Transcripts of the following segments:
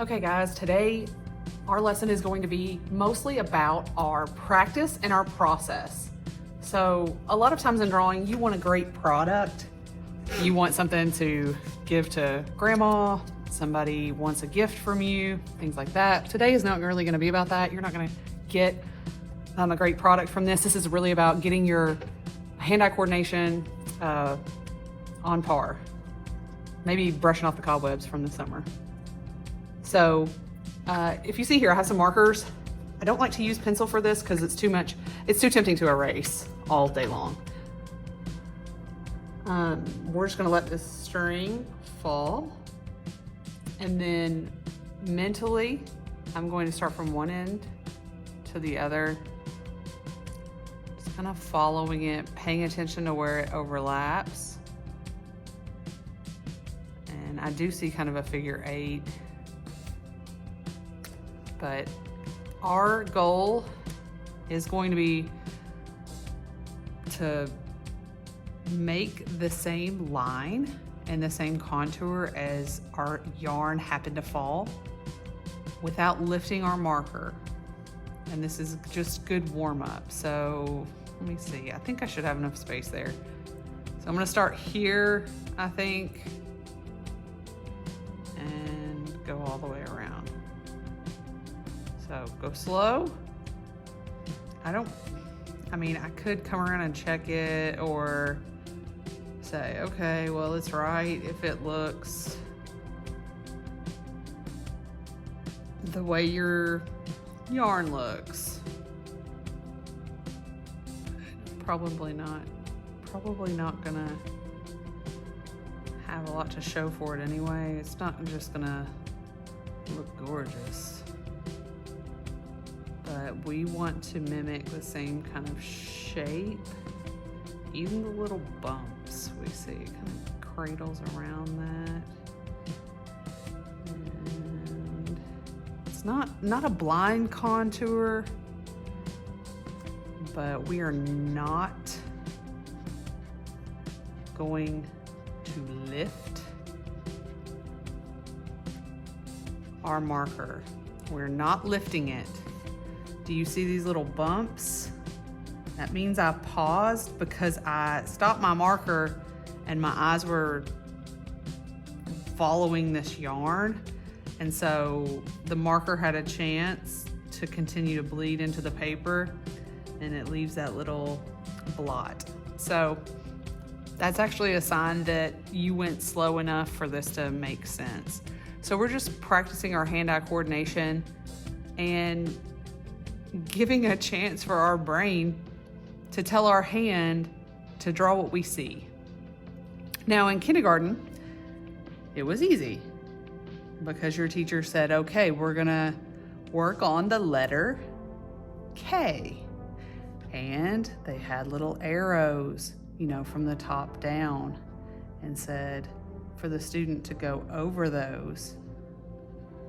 Okay guys, today our lesson is going to be mostly about our practice and our process. So a lot of times in drawing, you want a great product. You want something to give to grandma, somebody wants a gift from you, things like that. Today is not really gonna be about that. You're not gonna get a great product from this. This is really about getting your hand-eye coordination on par. Maybe brushing off the cobwebs from the summer. So if you see here, I have some markers. I don't like to use pencil for this because it's too tempting to erase all day long. We're just gonna let this string fall. And then mentally, I'm going to start from one end to the other. Just kind of following it, paying attention to where it overlaps. And I do see kind of a figure 8. But our goal is going to be to make the same line and the same contour as our yarn happened to fall without lifting our marker. And this is just good warm up. So let me see, I think I should have enough space there. So I'm gonna start here, I think, and go all the way around. So go slow. I could come around and check it or say, okay, well, it's right if it looks the way your yarn looks. Probably not gonna have a lot to show for it anyway. It's not just gonna look gorgeous. But we want to mimic the same kind of shape. Even the little bumps we see, it kind of cradles around that. And it's not a blind contour, but we are not going to lift our marker. We're not lifting it. Do you see these little bumps? That means I paused because I stopped my marker and my eyes were following this yarn. And so the marker had a chance to continue to bleed into the paper and it leaves that little blot. So that's actually a sign that you went slow enough for this to make sense. So we're just practicing our hand-eye coordination and giving a chance for our brain to tell our hand to draw what we see. Now in kindergarten, it was easy because your teacher said, okay, we're gonna work on the letter K. And they had little arrows, from the top down, and said for the student to go over those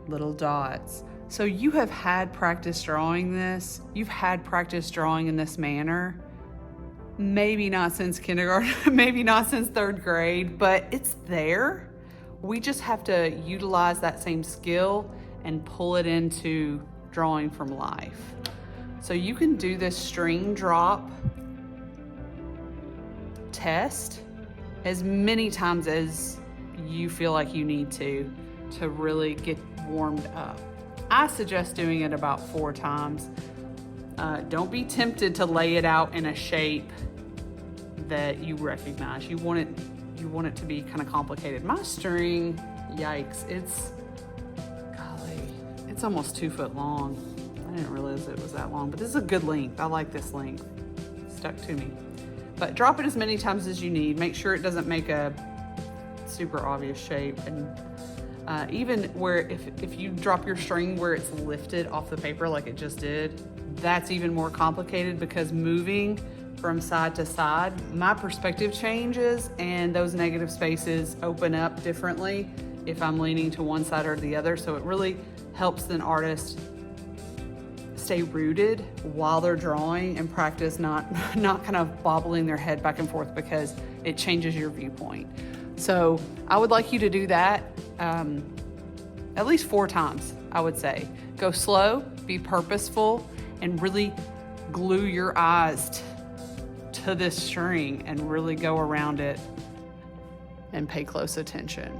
little dots. So you have had practice drawing this. You've had practice drawing in this manner. Maybe not since kindergarten, maybe not since 3rd grade, but it's there. We just have to utilize that same skill and pull it into drawing from life. So you can do this string drop test as many times as you feel like you need to really get warmed up. I suggest doing it about 4 times. Don't be tempted to lay it out in a shape that you recognize. You want it to be kind of complicated. My string, yikes, it's almost 2 foot long. I didn't realize it was that long, but this is a good length. I like this length. It stuck to me. But drop it as many times as you need. Make sure it doesn't make a super obvious shape. And even where if you drop your string where it's lifted off the paper like it just did, that's even more complicated because moving from side to side, my perspective changes and those negative spaces open up differently if I'm leaning to one side or the other. So it really helps an artist stay rooted while they're drawing and practice not kind of bobbling their head back and forth because it changes your viewpoint. So I would like you to do that at least 4 times, I would say. Go slow, be purposeful, and really glue your eyes to this string and really go around it and pay close attention.